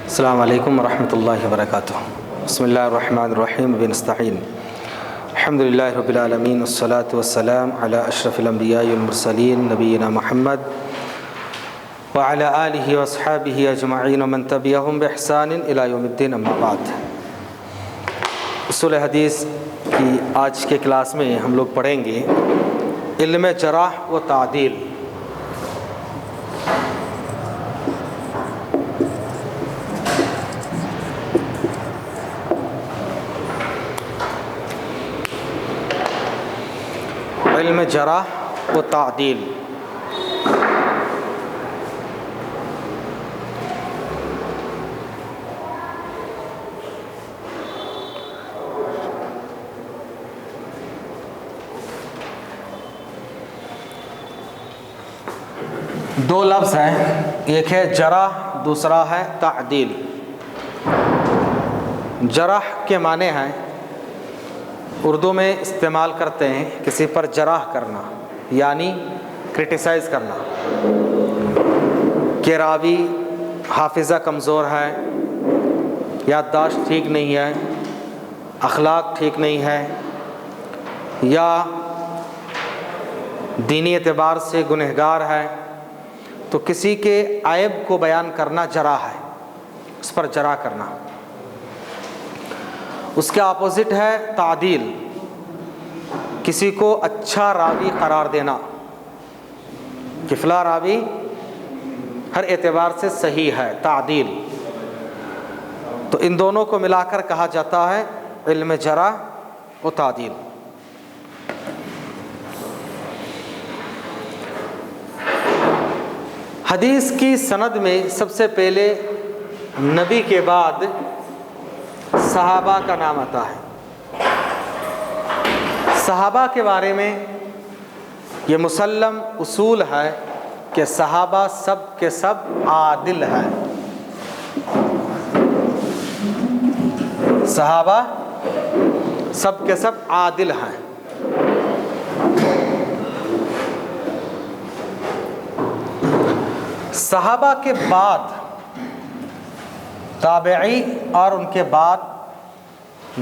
السلام علیکم ورحمۃ اللہ وبرکاتہ۔ بسم اللہ الرحمن الرحیم ونستعین الحمد للہ رب العالمین والصلاة والسلام علی اشرف الانبیاء والمرسلین نبینا محمد وعلی آلہ واصحابہ اجمعین ومن تبعہم بإحسان الی یوم الدین، اما بعد۔ اصول حدیث کی آج کے کلاس میں ہم لوگ پڑھیں گے علم جرح و تعدیل۔ علم جرح و تعدیل، دو لفظ ہیں، ایک ہے جرح، دوسرا ہے تعدیل۔ جرح کے معنی ہیں، اردو میں استعمال کرتے ہیں کسی پر جرح کرنا، یعنی کرٹیسائز کرنا کہ راوی حافظہ کمزور ہے، یادداشت ٹھیک نہیں ہے، اخلاق ٹھیک نہیں ہے، یا دینی اعتبار سے گنہگار ہے، تو کسی کے عیب کو بیان کرنا جرح ہے، اس پر جرح کرنا۔ اس کے اپوزٹ ہے تعدیل، کسی کو اچھا راوی قرار دینا کہ فلاں راوی ہر اعتبار سے صحیح ہے، تعدیل۔ تو ان دونوں کو ملا کر کہا جاتا ہے علم جرح و تعدیل۔ حدیث کی سند میں سب سے پہلے نبی کے بعد صحابہ کا نام آتا ہے۔ صحابہ کے بارے میں یہ مسلم اصول ہے کہ صحابہ سب کے سب عادل ہیں۔ صحابہ سب کے سب عادل ہیں۔ صحابہ کے بعد تابعی اور ان کے بعد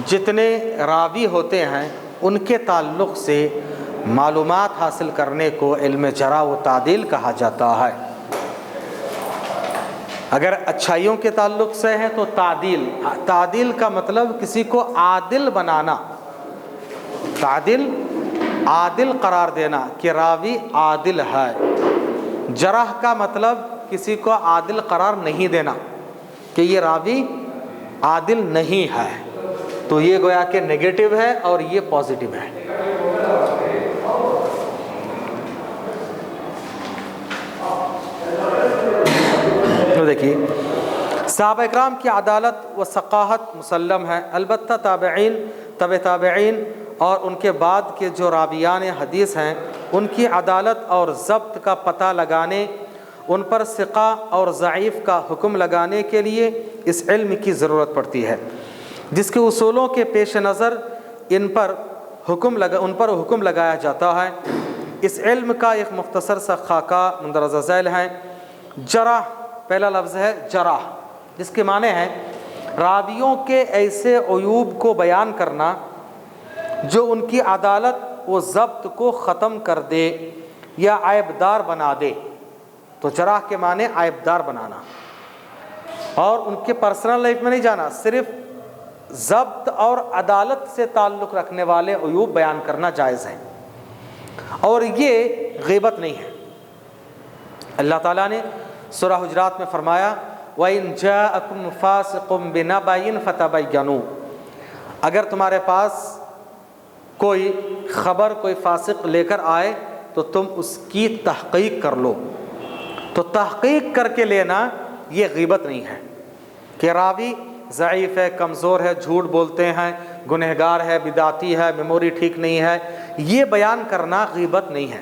جتنے راوی ہوتے ہیں ان کے تعلق سے معلومات حاصل کرنے کو علم جرح و تعدیل کہا جاتا ہے۔ اگر اچھائیوں کے تعلق سے ہے تو تعدیل، تعدیل کا مطلب کسی کو عادل بنانا، تعدیل عادل قرار دینا کہ راوی عادل ہے۔ جرح کا مطلب کسی کو عادل قرار نہیں دینا کہ یہ راوی عادل نہیں ہے، تو یہ گویا کہ نگیٹو ہے اور یہ پازیٹیو ہے۔ تو دیکھیے صحابہ اکرام کی عدالت و ثقافت مسلم ہے، البتہ تابعین، تبع تابعین اور ان کے بعد کے جو راویان حدیث ہیں ان کی عدالت اور ضبط کا پتہ لگانے، ان پر ثقہ اور ضعیف کا حکم لگانے کے لیے اس علم کی ضرورت پڑتی ہے، جس کے اصولوں کے پیش نظر ان پر حکم لگایا جاتا ہے۔ اس علم کا ایک مختصر سا خاکہ مندرجہ ذیل ہے۔ جرح، پہلا لفظ ہے جرح، جس کے معنی ہے راویوں کے ایسے عیوب کو بیان کرنا جو ان کی عدالت و ضبط کو ختم کر دے یا عیبدار بنا دے۔ تو جرح کے معنی عیبدار بنانا، اور ان کے پرسنل لائف میں نہیں جانا، صرف ضبط اور عدالت سے تعلق رکھنے والے عیوب بیان کرنا جائز ہے، اور یہ غیبت نہیں ہے۔ اللہ تعالیٰ نے سورہ حجرات میں فرمایا وَإِن جَاءَكُمْ فَاسِقٌ بِنَبَإٍ فَتَبَيَّنُوا، اگر تمہارے پاس کوئی خبر، کوئی فاسق لے کر آئے تو تم اس کی تحقیق کر لو۔ تو تحقیق کر کے لینا یہ غیبت نہیں ہے کہ راوی ضعیف ہے، کمزور ہے، جھوٹ بولتے ہیں، گنہگار ہے، بدعتی ہے، میموری ٹھیک نہیں ہے، یہ بیان کرنا غیبت نہیں ہے،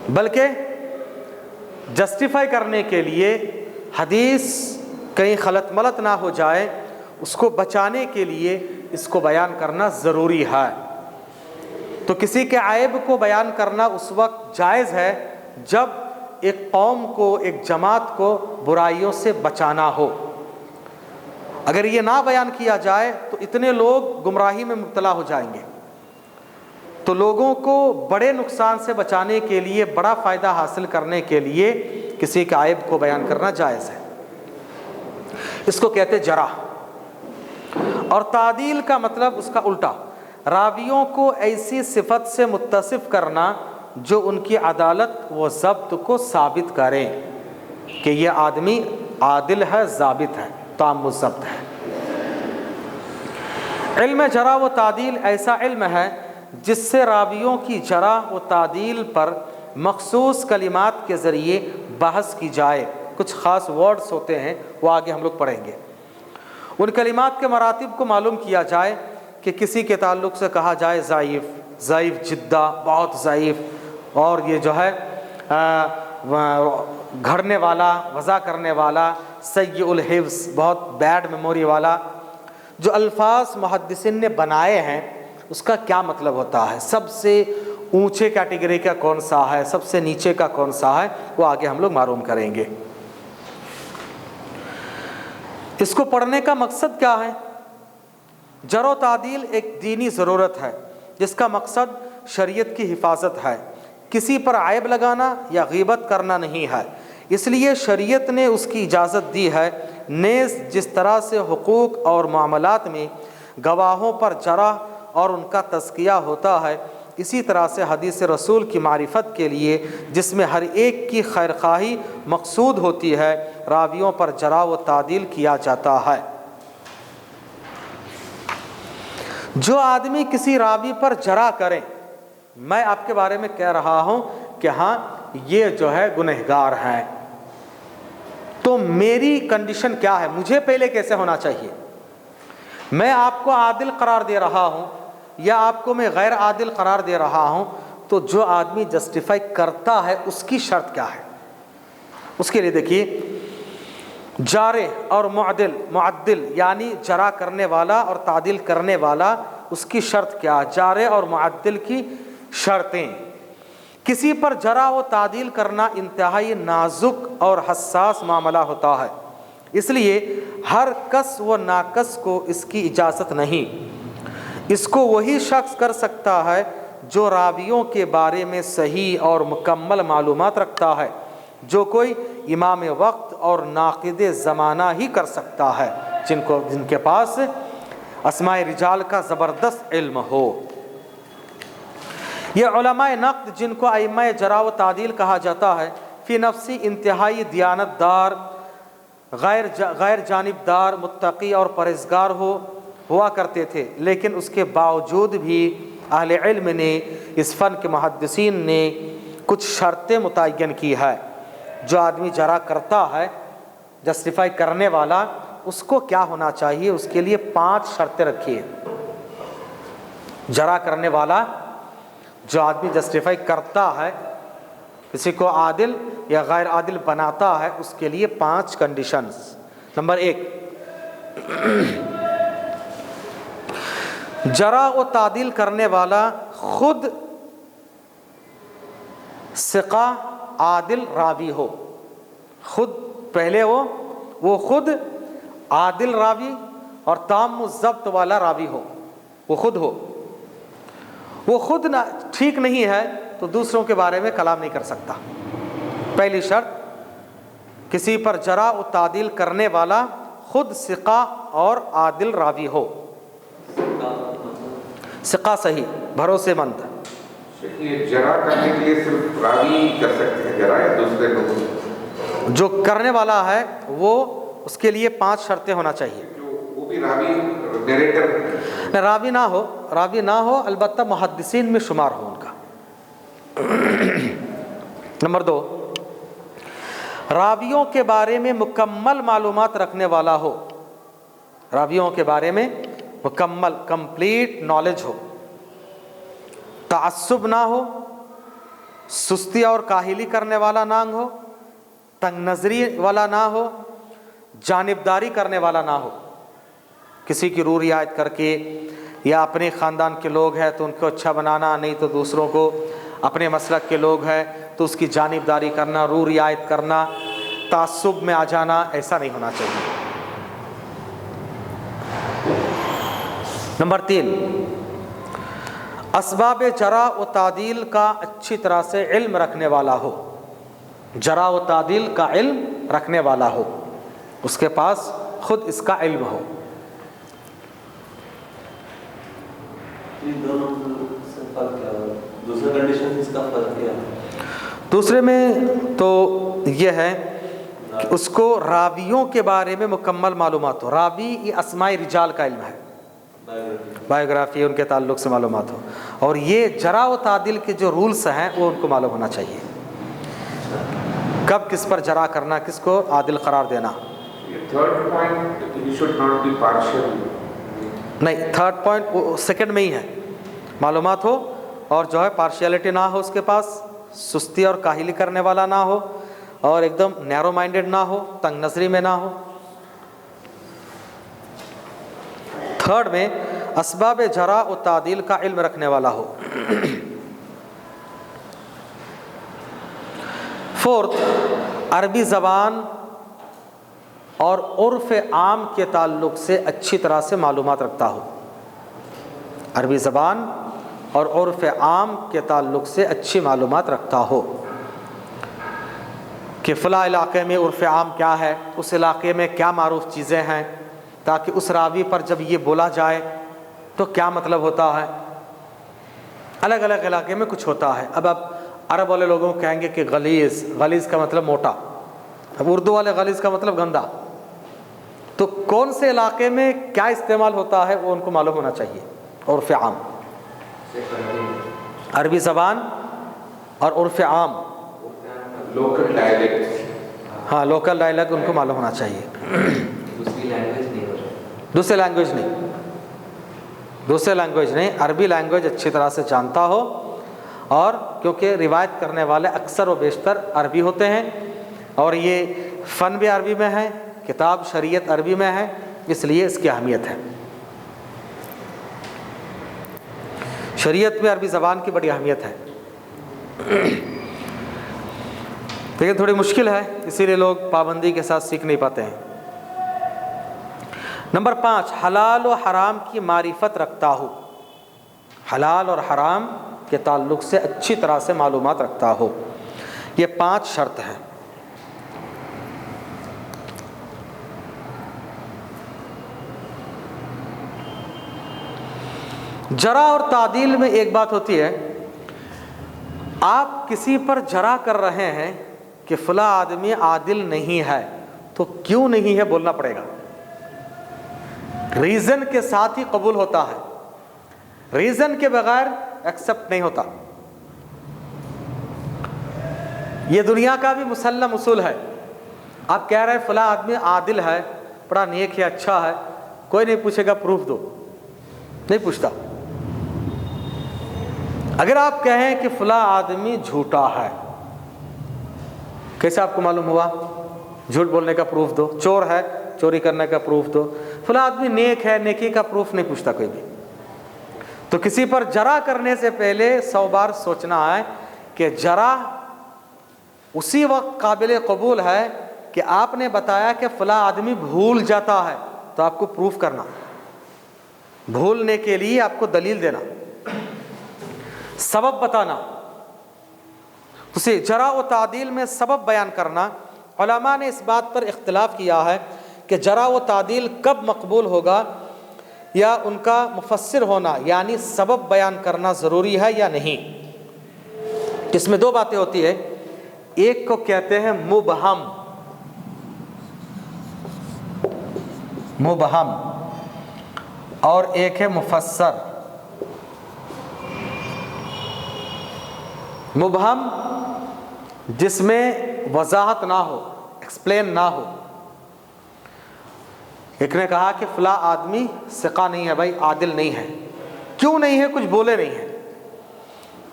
بلکہ جسٹیفائی کرنے کے لیے حدیث کہیں خلط ملط نہ ہو جائے، اس کو بچانے کے لیے اس کو بیان کرنا ضروری ہے۔ تو کسی کے عیب کو بیان کرنا اس وقت جائز ہے جب ایک قوم کو، ایک جماعت کو برائیوں سے بچانا ہو، اگر یہ نہ بیان کیا جائے تو اتنے لوگ گمراہی میں مبتلا ہو جائیں گے. تو لوگوں کو بڑے نقصان سے بچانے کے لیے، بڑا فائدہ حاصل کرنے کے لیے کسی کے عیب کو بیان کرنا جائز ہے. اس کو کہتے جرح. اور تعدیل کا مطلب اس کا الٹا، راویوں کو ایسی صفت سے متصف کرنا جو ان کی عدالت و ضبط کو ثابت کریں کہ یہ آدمی عادل ہے، ضابط ہے، تام و ضبط ہے. علم جرح و تعدیل ایسا علم ہے جس سے راویوں کی جرح و تعدیل پر مخصوص کلمات کے ذریعے بحث کی جائے. کچھ خاص ورڈز ہوتے ہیں، وہ آگے ہم لوگ پڑھیں گے. ان کلمات کے مراتب کو معلوم کیا جائے کہ کسی کے تعلق سے کہا جائے ضعیف، ضعیف جدہ، بہت ضعیف، اور یہ جو ہے گھڑنے والا، وضع کرنے والا، سیء الحفظ، بہت بیڈ میموری والا. جو الفاظ محدثین نے بنائے ہیں اس کا کیا مطلب ہوتا ہے، سب سے اونچے کیٹیگری کا کون سا ہے، سب سے نیچے کا کون سا ہے، وہ آگے ہم لوگ معلوم کریں گے. اس کو پڑھنے کا مقصد کیا ہے؟ جرح و تعدیل ایک دینی ضرورت ہے جس کا مقصد شریعت کی حفاظت ہے، کسی پر عیب لگانا یا غیبت کرنا نہیں ہے. اس لیے شریعت نے اس کی اجازت دی ہے. نیز جس طرح سے حقوق اور معاملات میں گواہوں پر جرح اور ان کا تزکیہ ہوتا ہے، اسی طرح سے حدیث رسول کی معرفت کے لیے جس میں ہر ایک کی خیر خواہی مقصود ہوتی ہے، راویوں پر جرح و تعدیل کیا جاتا ہے. جو آدمی کسی راوی پر جرح کرے، میں آپ کے بارے میں کہہ رہا ہوں کہ ہاں یہ جو ہے گنہگار ہے، تو میری کنڈیشن کیا ہے، مجھے پہلے کیسے ہونا چاہیے؟ میں آپ کو عادل قرار دے رہا ہوں یا آپ کو میں غیر عادل قرار دے رہا ہوں، تو جو آدمی جسٹیفائی کرتا ہے اس کی شرط کیا ہے؟ اس کے لیے دیکھیے، جارح اور معدل یعنی جرح کرنے والا اور تعدیل کرنے والا، اس کی شرط کیا؟ جارح اور معدل کی شرطیں. کسی پر جرح و تعدیل کرنا انتہائی نازک اور حساس معاملہ ہوتا ہے، اس لیے ہر کس و ناکس کو اس کی اجازت نہیں. اس کو وہی شخص کر سکتا ہے جو راویوں کے بارے میں صحیح اور مکمل معلومات رکھتا ہے، جو کوئی امام وقت اور ناقد زمانہ ہی کر سکتا ہے، جن کے پاس اسماء رجال کا زبردست علم ہو. یہ علماء نقد جن کو ائمہ جرح و تعدیل کہا جاتا ہے، فی نفسی انتہائی دیانت دار، غیر جانبدار، متقی اور پرہیزگار ہوا کرتے تھے. لیکن اس کے باوجود بھی اہل علم نے، اس فن کے محدثین نے کچھ شرطیں متعین کی ہے. جو آدمی جرح کرتا ہے، جسٹیفائی کرنے والا، اس کو کیا ہونا چاہیے؟ اس کے لیے 5 شرطیں رکھی ہیں. جرح کرنے والا، جو آدمی جسٹیفائی کرتا ہے، کسی کو عادل یا غیر عادل بناتا ہے، اس کے لیے 5 کنڈیشنز. نمبر 1، جرح و تعدیل کرنے والا خود ثقہ عادل راوی ہو. خود پہلے وہ خود عادل راوی اور تام الضبط والا راوی ہو. وہ خود ٹھیک نہیں ہے تو دوسروں کے بارے میں کلام نہیں کر سکتا. پہلی شرط، کسی پر جرح و تعدیل کرنے والا خود ثقہ اور عادل راوی ہو. ثقہ صحیح، بھروسے مند. یہ جرح کرنے کے لیے صرف راوی کر سکتے ہیں جرح، یا دوسرے لوگ؟ جو کرنے والا ہے وہ، اس کے لیے 5 شرطیں ہونا چاہیے. وہ بھی راوی، نیریٹر راوی نہ ہو، البتہ محدثین میں شمار ہو ان کا. نمبر 2، راویوں کے بارے میں مکمل معلومات رکھنے والا ہو. راویوں کے بارے میں مکمل، کمپلیٹ نالج ہو. تعصب نہ ہو، سستی اور کاہلی کرنے والا نہ ہو، تنگ نظری والا نہ ہو، جانبداری کرنے والا نہ ہو. کسی کی روح رعایت کر کے، یا اپنے خاندان کے لوگ ہیں تو ان کو اچھا بنانا، نہیں تو دوسروں کو، اپنے مسلک کے لوگ ہیں تو اس کی جانبداری کرنا، روح رعایت کرنا، تعصب میں آ جانا، ایسا نہیں ہونا چاہیے. نمبر 3، اسباب جرح و تعدیل کا اچھی طرح سے علم رکھنے والا ہو، جرح و تعدیل کا علم رکھنے والا ہو، اس کے پاس خود اس کا علم ہو۔ دوسرے میں تو یہ ہے کہ اس کو راویوں کے بارے میں مکمل معلومات ہو، راوی یہ اسماء رجال کا علم ہے، بایوگرافی ان کے تعلق سے معلومات ہو، اور یہ جرح و تعدیل کے جو رولز ہیں وہ ان کو معلوم ہونا چاہیے، کب کس پر جرح کرنا، کس کو عادل قرار دینا۔ تھرڈ پوائنٹ ہی شوڈ ناٹ بی پارشل، نہیں، تھرڈ پوائنٹ سیکنڈ میں ہی ہے، معلومات ہو اور جو ہے پارشیلٹی نہ ہو، اس کے پاس سستی اور کاہلی کرنے والا نہ ہو، اور ایک دم نیرو مائنڈڈ نہ ہو، تنگ نظری میں نہ ہو۔ تھرڈ میں اسباب جرح و تعدیل کا علم رکھنے والا ہو۔ فورتھ، عربی زبان اور عرف عام کے تعلق سے اچھی طرح سے معلومات رکھتا ہو، عربی زبان اور عرف عام کے تعلق سے اچھی معلومات رکھتا ہو کہ فلاں علاقے میں عرف عام کیا ہے، اس علاقے میں کیا معروف چیزیں ہیں، تاکہ اس راوی پر جب یہ بولا جائے تو کیا مطلب ہوتا ہے۔ الگ الگ علاقے میں کچھ ہوتا ہے۔ اب عرب والے لوگوں کو کہیں گے کہ غلیظ، غلیظ کا مطلب موٹا، اب اردو والے غلیظ کا مطلب گندا، تو کون سے علاقے میں کیا استعمال ہوتا ہے وہ ان کو معلوم ہونا چاہیے۔ عرف عام، عربی زبان اور عرف عام، لوکل ڈائلیکٹ، ہاں لوکل ڈائلیکٹ ان کو معلوم ہونا چاہیے۔ دوسرے لینگویج نہیں، عربی لینگویج اچھی طرح سے جانتا ہو، اور کیونکہ روایت کرنے والے اکثر و بیشتر عربی ہوتے ہیں، اور یہ فن بھی عربی میں ہے، کتاب شریعت عربی میں ہے، اس لیے اس کی اہمیت ہے۔ شریعت میں عربی زبان کی بڑی اہمیت ہے، لیکن تھوڑی مشکل ہے، اسی لیے لوگ پابندی کے ساتھ سیکھ نہیں پاتے ہیں۔ نمبر 5، حلال و حرام کی معرفت رکھتا ہو، حلال اور حرام کے تعلق سے اچھی طرح سے معلومات رکھتا ہو۔ یہ 5 شرط ہیں۔ جرح اور تعدیل میں ایک بات ہوتی ہے، آپ کسی پر جرح کر رہے ہیں کہ فلاں آدمی عادل نہیں ہے، تو کیوں نہیں ہے بولنا پڑے گا، ریزن کے ساتھ ہی قبول ہوتا ہے، ریزن کے بغیر ایکسپٹ نہیں ہوتا۔ یہ دنیا کا بھی مسلم اصول ہے۔ آپ کہہ رہے ہیں فلاں آدمی عادل ہے، بڑا نیک ہے، اچھا ہے، کوئی نہیں پوچھے گا پروف دو، نہیں پوچھتا۔ اگر آپ کہیں کہ فلاں آدمی جھوٹا ہے، کیسے آپ کو معلوم ہوا؟ جھوٹ بولنے کا پروف دو، چور ہے چوری کرنے کا پروف دو، فلاں آدمی نیک ہے، نیکی کا پروف نہیں پوچھتا کوئی بھی۔ تو کسی پر جرح کرنے سے پہلے 100 بار سوچنا ہے کہ جرح اسی وقت قابل قبول ہے کہ آپ نے بتایا کہ فلاں آدمی بھول جاتا ہے، تو آپ کو پروف کرنا، بھولنے کے لیے آپ کو دلیل دینا، سبب بتانا۔ اسے جرح و تعدیل میں سبب بیان کرنا۔ علماء نے اس بات پر اختلاف کیا ہے کہ جرح و تعدیل کب مقبول ہوگا، یا ان کا مفسر ہونا یعنی سبب بیان کرنا ضروری ہے یا نہیں۔ اس میں 2 باتیں ہوتی ہیں، ایک کو کہتے ہیں مبہم، مبہم، اور ایک ہے مفسر۔ مبہم جس میں وضاحت نہ ہو، ایکسپلین نہ ہو۔ ایک نے کہا کہ فلاں آدمی ثقہ نہیں ہے، بھائی عادل نہیں ہے، کیوں نہیں ہے؟ کچھ بولے نہیں ہے،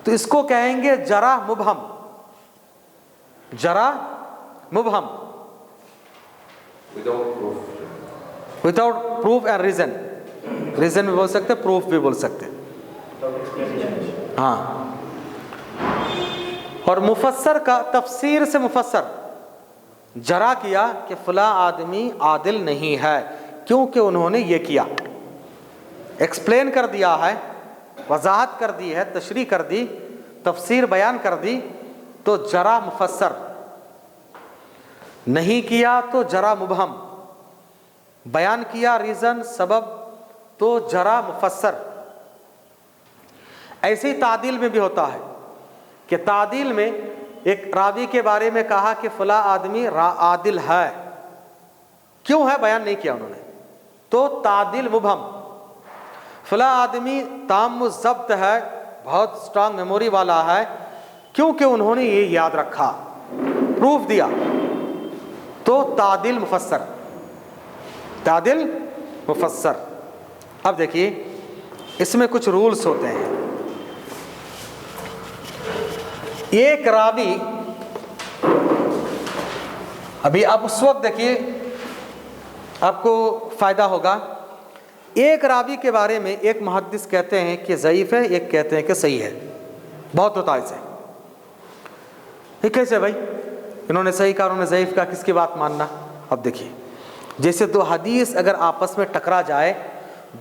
تو اس کو کہیں گے جرح مبہم، جرح مبہم، without proof and reason, reason بھی بول سکتے، پروف بھی بول سکتے، ہاں۔ اور مفسر کا تفسیر سے مفسر جرح کیا کہ فلاں آدمی عادل نہیں ہے کیونکہ انہوں نے یہ کیا، ایکسپلین کر دیا ہے، وضاحت کر دی ہے، تشریح کر دی، تفسیر بیان کر دی، تو جرح مفسر، نہیں کیا تو جرح مبہم، بیان کیا ریزن سبب تو جرح مفسر۔ ایسے ہی تعدیل میں بھی ہوتا ہے کہ تعدیل میں ایک راوی کے بارے میں کہا کہ فلاں آدمی عادل ہے، کیوں ہے بیان نہیں کیا انہوں نے، تو تعدیل مبہم۔ فلاں آدمی تام الضبط ہے، بہت سٹرانگ میموری والا ہے، کیونکہ انہوں نے یہ یاد رکھا، پروف دیا، تو تعدیل مفسر، تعدیل مفسر۔ اب دیکھیے اس میں کچھ رولز ہوتے ہیں۔ ایک راوی، ابھی اب اس وقت دیکھیے آپ کو فائدہ ہوگا، ایک راوی کے بارے میں ایک محدث کہتے ہیں کہ ضعیف ہے، ایک کہتے ہیں کہ صحیح ہے، بہت ہوتا ہے اسے۔ یہ کیسے بھائی، انہوں نے صحیح کہا، انہوں نے ضعیف کہا، کس کی بات ماننا؟ اب دیکھیے جیسے دو حدیث اگر آپس میں ٹکرا جائے،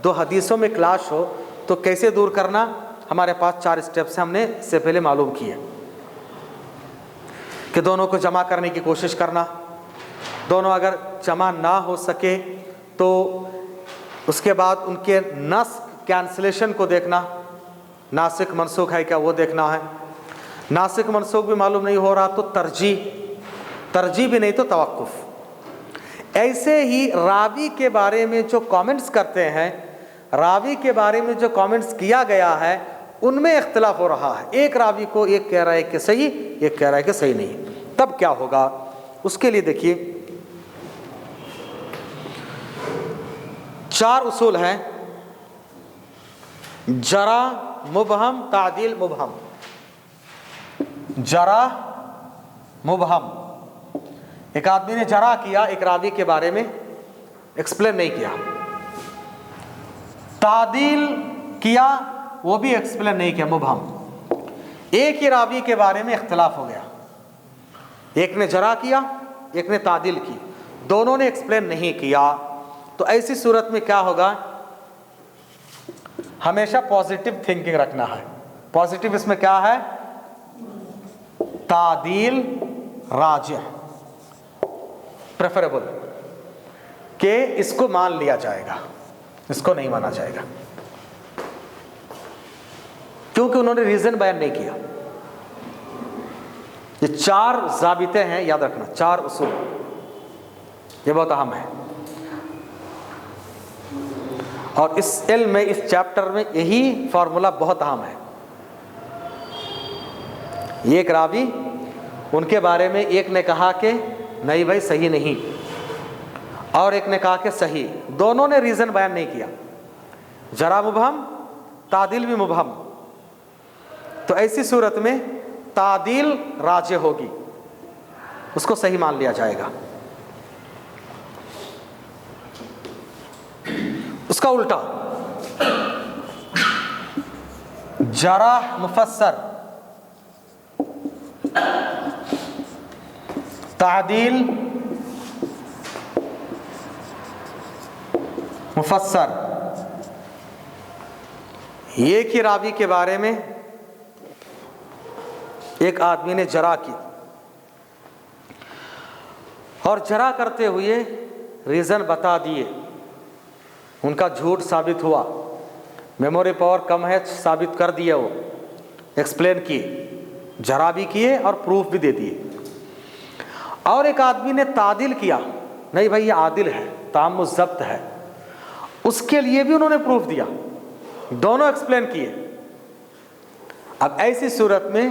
دو حدیثوں میں کلاش ہو، تو کیسے دور کرنا؟ ہمارے پاس 4 اسٹیپس ہم نے اس سے پہلے معلوم کیے کہ دونوں کو جمع کرنے کی کوشش کرنا، دونوں اگر جمع نہ ہو سکے تو اس کے بعد ان کے نسخ کینسلیشن کو دیکھنا، ناسخ منسوخ ہے کیا وہ دیکھنا ہے، ناسخ منسوخ بھی معلوم نہیں ہو رہا تو ترجیح بھی نہیں تو توقف۔ ایسے ہی راوی کے بارے میں جو کامنٹس کرتے ہیں، راوی کے بارے میں جو کامنٹس کیا گیا ہے ان میں اختلاف ہو رہا ہے، ایک راوی کو ایک کہہ رہا ہے کہ صحیح، ایک کہہ رہا ہے کہ صحیح نہیں، تب کیا ہوگا؟ اس کے لیے دیکھیے 4 اصول ہیں: جرح مبہم، تعدیل مبہم۔ جرح مبہم، ایک آدمی نے جرح کیا ایک راوی کے بارے میں، ایکسپلین نہیں کیا۔ تعدیل کیا، وہ بھی ایکسپلین نہیں کیا، مبہم۔ ایک ہی راوی کے بارے میں اختلاف ہو گیا، ایک نے جرح کیا، ایک نے تعدیل کی، دونوں نے ایکسپلین نہیں کیا، تو ایسی صورت میں کیا ہوگا؟ ہمیشہ پازیٹیو تھنکنگ رکھنا ہے۔ پازیٹیو اس میں کیا ہے؟ تعدیل راجح، پریفریبل، کہ اس کو مان لیا جائے گا، اس کو نہیں مانا جائے گا، کیونکہ انہوں نے ریزن بیان نہیں کیا۔ یہ 4 ضابطے ہیں، یاد رکھنا، 4 اصول، یہ بہت اہم ہے، اور اس علم میں، اس چیپٹر میں یہی فارمولا بہت اہم ہے۔ ایک راوی، ان کے بارے میں ایک نے کہا کہ نہیں بھائی صحیح نہیں، اور ایک نے کہا کہ صحیح، دونوں نے ریزن بیان نہیں کیا، جرح مبہم، تعدیل بھی مبہم، تو ایسی صورت میں تعدیل راجح ہوگی، اس کو صحیح مان لیا جائے گا۔ اس کا الٹا، جرح مفسر، تعدیل مفسر۔ ایک ہی راوی کے بارے میں ایک آدمی نے جرح کی، اور جرح کرتے ہوئے ریزن بتا دیے، ان کا جھوٹ ثابت ہوا، میموری پاور کم ہے ثابت کر دیا، وہ ایکسپلین کیے، جرح بھی کیے اور پروف بھی دے دیے۔ اور ایک آدمی نے تعدیل کیا، نہیں بھائی یہ عادل ہے، تام الضبط ہے، اس کے لیے بھی انہوں نے پروف دیا، دونوں ایکسپلین کیے۔ اب ایسی صورت میں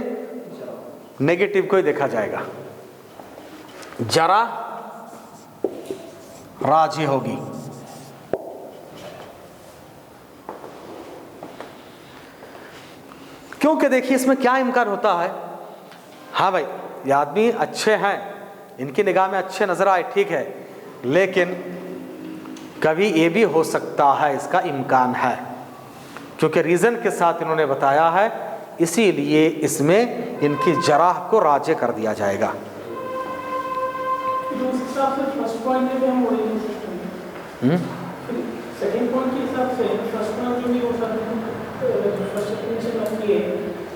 نیگیٹو کو ہی دیکھا جائے گا، جرح راجح ہوگی۔ کیونکہ دیکھیے اس میں کیا امکان ہوتا ہے، ہاں بھائی یہ آدمی اچھے ہیں، ان کی نگاہ میں اچھے نظر آئے، ٹھیک ہے، لیکن کبھی یہ بھی ہو سکتا ہے، اس کا امکان ہے، کیونکہ ریزن کے ساتھ انہوں نے بتایا ہے، اسی لیے اس میں ان کی جرح کو راجح کر دیا جائے گا۔ سیکنڈ پوائنٹ کے حساب سے فرسٹ پوائنٹ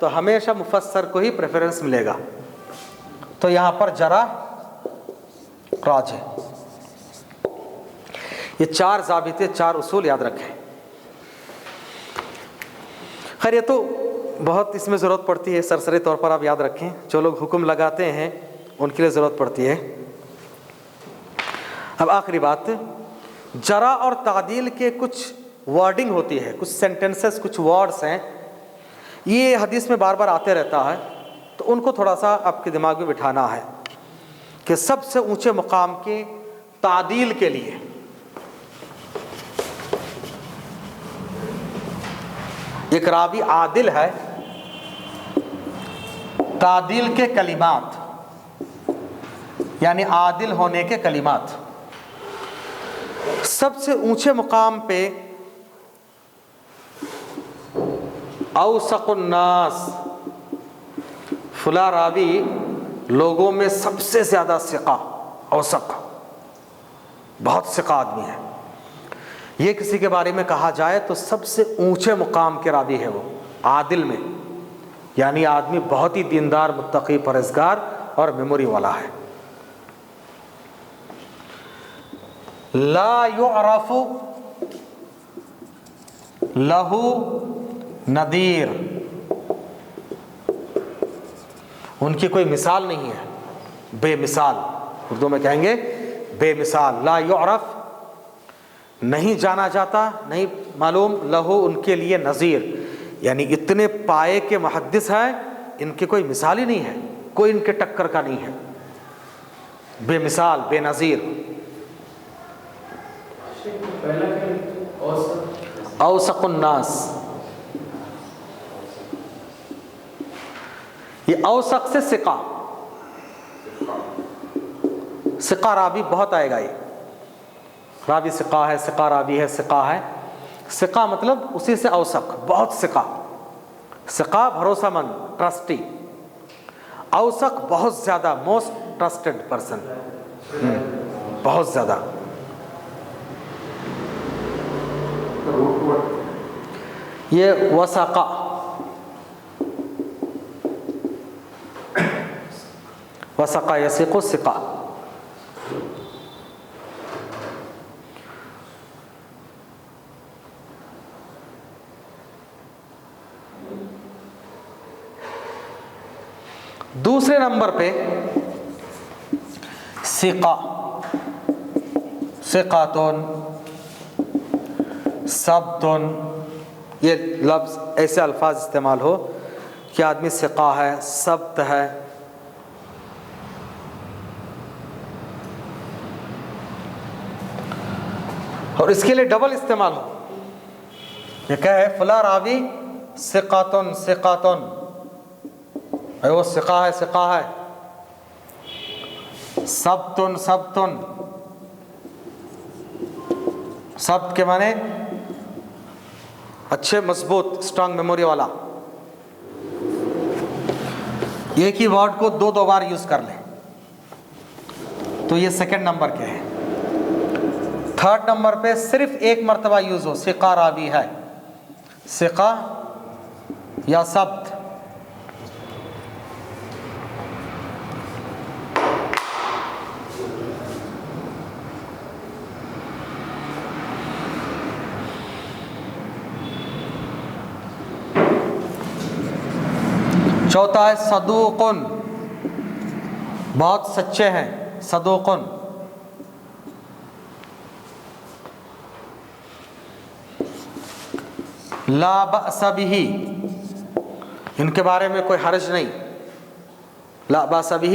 تو ہمیشہ مفسر کو ہی پریفرنس ملے گا. تو یہاں پر جرح راجح. یہ 4 ضابطے 4 اصول یاد رکھیں. خیر یہ تو بہت اس میں ضرورت پڑتی ہے، سرسری طور پر آپ یاد رکھیں. جو لوگ حکم لگاتے ہیں ان کے لیے ضرورت پڑتی ہے. اب آخری بات، جرح اور تعدیل کے کچھ ورڈنگ ہوتی ہے، کچھ سینٹنسز، کچھ ورڈز ہیں، یہ حدیث میں بار بار آتے رہتا ہے. تو ان کو تھوڑا سا آپ کے دماغ میں بٹھانا ہے کہ سب سے اونچے مقام کے تعدیل کے لیے ایک راوی عادل ہے. تعدیل کے کلمات یعنی عادل ہونے کے کلمات، سب سے اونچے مقام پہ اوثق الناس، فلاں راوی لوگوں میں سب سے زیادہ ثقہ، اوثق، بہت ثقہ آدمی ہے. یہ کسی کے بارے میں کہا جائے تو سب سے اونچے مقام کے راوی ہے وہ عادل میں، یعنی آدمی بہت ہی دیندار، متقی، پرہیزگار اور میموری والا ہے. لا يعرف له نذیر، ان کی کوئی مثال نہیں ہے، بے مثال، اردو میں کہیں گے بے مثال. لا يعرف، نہیں جانا جاتا، نہیں معلوم، لہو، ان کے لیے، نذیر، یعنی اتنے پائے کے محدث ہیں، ان کی کوئی مثال ہی نہیں ہے، کوئی ان کے ٹکر کا نہیں ہے، بے مثال، بے نظیر. اوثق الناس، یہ اوثق سے ثقہ، ثقہ راوی بہت آئے گا. یہ راوی ثقہ ہے، ثقہ راوی ہے، ثقہ ہے. ثقہ مطلب اسی سے اوثق، بہت ثقہ. ثقہ بھروسہ مند، ٹرسٹی. اوثق بہت زیادہ، موسٹ ٹرسٹڈ پرسن، بہت زیادہ. یہ وثقہ، وثقہ یثق ثقہ. دوسرے نمبر پہ ثقہ، ثقاتن، ثبتن، یہ لفظ ایسے الفاظ استعمال ہو کہ آدمی ثقہ ہے، ثبت ہے. اور اس کے لیے ڈبل استعمال ہو. یہ کیا ہے؟ فلاں راوی ثقاتن، ثقاتن، وہ ثقہ ہے، ثقہ ہے. ثبتن، ثبتن، ثبت کے معنی اچھے، مضبوط، اسٹرانگ میموری والا. ایک ہی ورڈ کو دو بار یوز کر لیں تو یہ سیکنڈ نمبر کے ہیں. تھرڈ نمبر پہ صرف ایک مرتبہ یوز ہو، ثقہ راوی ہے، ثقہ یا ثبت. چوتھا ہے صدوقن، بہت سچے ہیں، صدوقن. لا بأس بہ، ان کے بارے میں کوئی حرج نہیں. لا بأس بہ،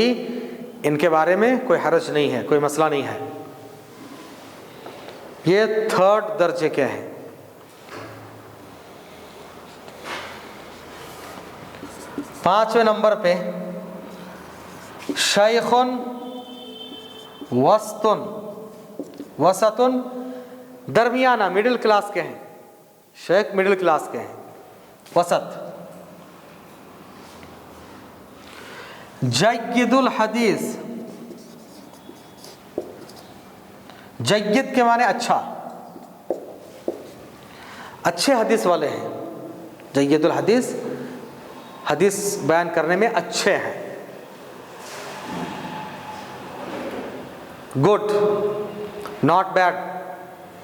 ان کے بارے میں کوئی حرج نہیں ہے، کوئی مسئلہ نہیں ہے. یہ تھرڈ درجے کے ہیں. پانچویں نمبر پہ شیخن وسطن، وسطن درمیانہ، مڈل کلاس کے ہیں. شیخ مڈل کلاس کے ہیں، وسط. جید الحدیث، جید کے معنی اچھا، اچھے حدیث والے ہیں. جید الحدیث حدیث بیان کرنے میں اچھے ہیں. گڈ، ناٹ بیڈ،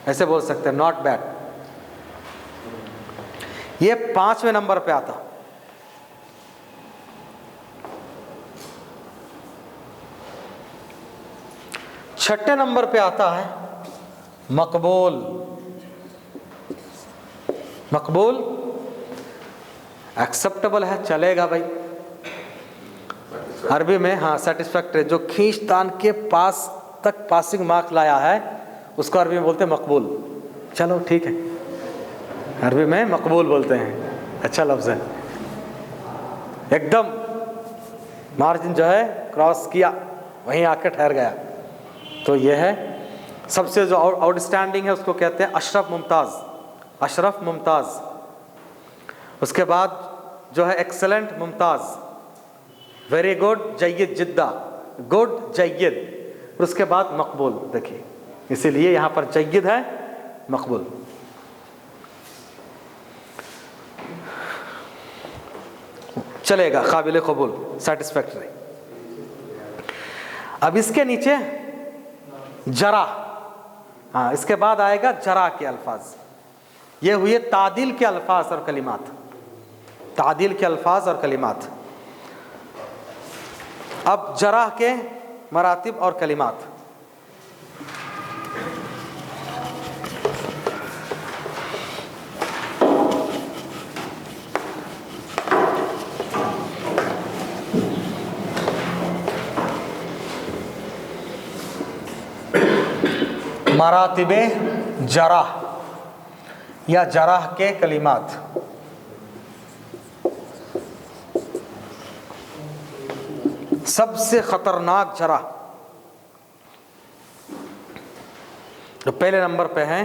ایسے بول سکتے ہیں، ناٹ بیڈ. یہ 5ویں نمبر پہ آتا. چھٹے نمبر پہ آتا ہے مقبول. مقبول ایکسیپٹیبل ہے، چلے گا بھائی. عربی میں ہاں سیٹسفیکٹری، جو کھینچ تان کے پاس تک پاسنگ مارک لایا ہے اس کو عربی میں بولتے ہیں مقبول. چلو ٹھیک ہے، عربی میں مقبول بولتے ہیں، اچھا لفظ ہے. ایک دم مارجن جو ہے کراس کیا، وہیں آ کے ٹھہر گیا. تو یہ ہے سب سے جو آؤٹ اسٹینڈنگ ہے اس کو کہتے ہیں اشرف ممتاز. اشرف ممتاز. اس کے بعد جو ہے ایکسلنٹ ممتاز، ویری گڈ جید جدہ، گڈ جید. اور اس کے بعد مقبول. دیکھیے اسی لیے یہاں پر جید ہے، مقبول. چلے گا، قابل قبول، سیٹسفیکٹری. اب اس کے نیچے جرح. ہاں اس کے بعد آئے گا جرح کے الفاظ. یہ ہوئے تعدیل کے الفاظ اور کلمات. تعدیل کے الفاظ اور کلمات. اب جرح کے مراتب اور کلمات. مراتب جرح یا جرح کے کلمات. سب سے خطرناک جرح جو پہلے نمبر پہ ہیں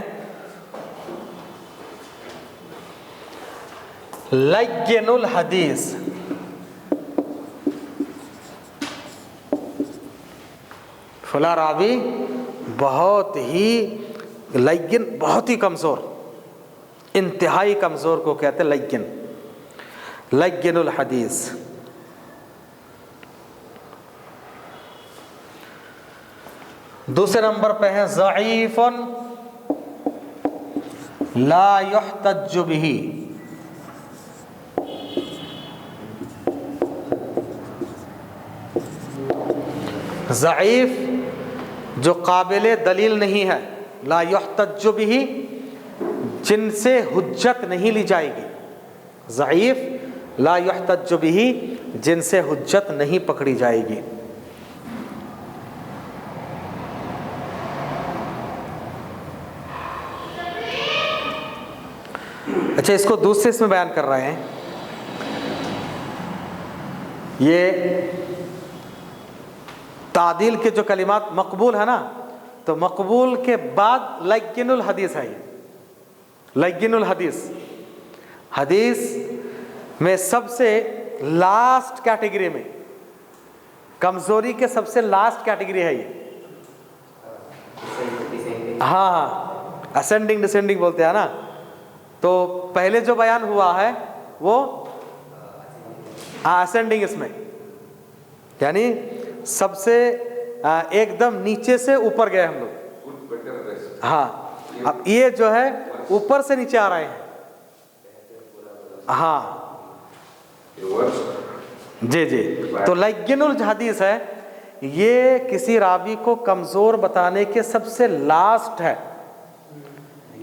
لین الحدیث. فلاں راوی بہت ہی لین، بہت ہی کمزور، انتہائی کمزور کو کہتے ہیں لین. لین الحدیث. دوسرے نمبر پہ ہے ضعیف لا یحتج بہ. ضعیف جو قابل دلیل نہیں ہے، لا یحتج بہ، جن سے حجت نہیں لی جائے گی. ضعیف لا یحتج بہ، جن سے حجت نہیں پکڑی جائے گی. اچھا اس کو دوسرے اس میں بیان کر رہے ہیں. یہ تعدیل کے جو کلمات مقبول ہے نا، تو مقبول کے بعد لین الحدیث ہے. یہ لین الحدیث حدیث میں سب سے لاسٹ کیٹیگری میں، کمزوری کے سب سے لاسٹ کیٹیگری ہے یہ. ہاں ہاں اسینڈنگ ڈسینڈنگ بولتے ہیں نا. تو پہلے جو بیان ہوا ہے وہ اسینڈنگ، اس میں یعنی سب سے ایک دم نیچے سے اوپر گئے ہم لوگ. ہاں اب یہ جو ہے اوپر سے نیچے آ رہے ہیں. ہاں جی جی. تو لین الحدیث ہے، یہ کسی راوی کو کمزور بتانے کے سب سے لاسٹ ہے.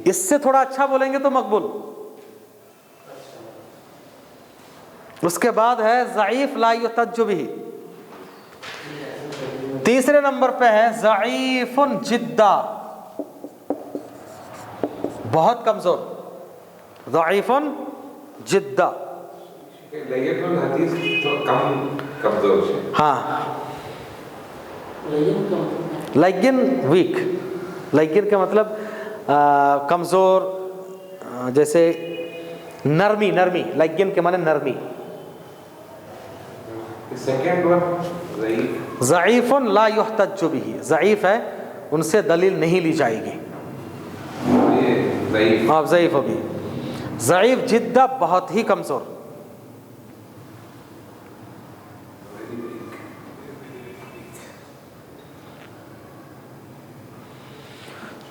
اس سے تھوڑا اچھا بولیں گے تو مقبول. اس کے بعد ہے ضعیف لا یحتج بہ. تیسرے نمبر پہ ہے ضعیف جدہ، بہت کمزور. ضعیف جدہ. لین الحدیث تو کم کمزور ہے. ہاں لین ویک. لین کا مطلب کمزور، جیسے نرمی. نرمی لین کے معنی نرمی. سیکنڈ ون ضعیف. ضعیف لا یحتج بہ، ضعیف ہے ان سے دلیل نہیں لی جائے گی. یہ ضعیف. آپ ضعیف ہوگی. ضعیف جدہ بہت ہی کمزور.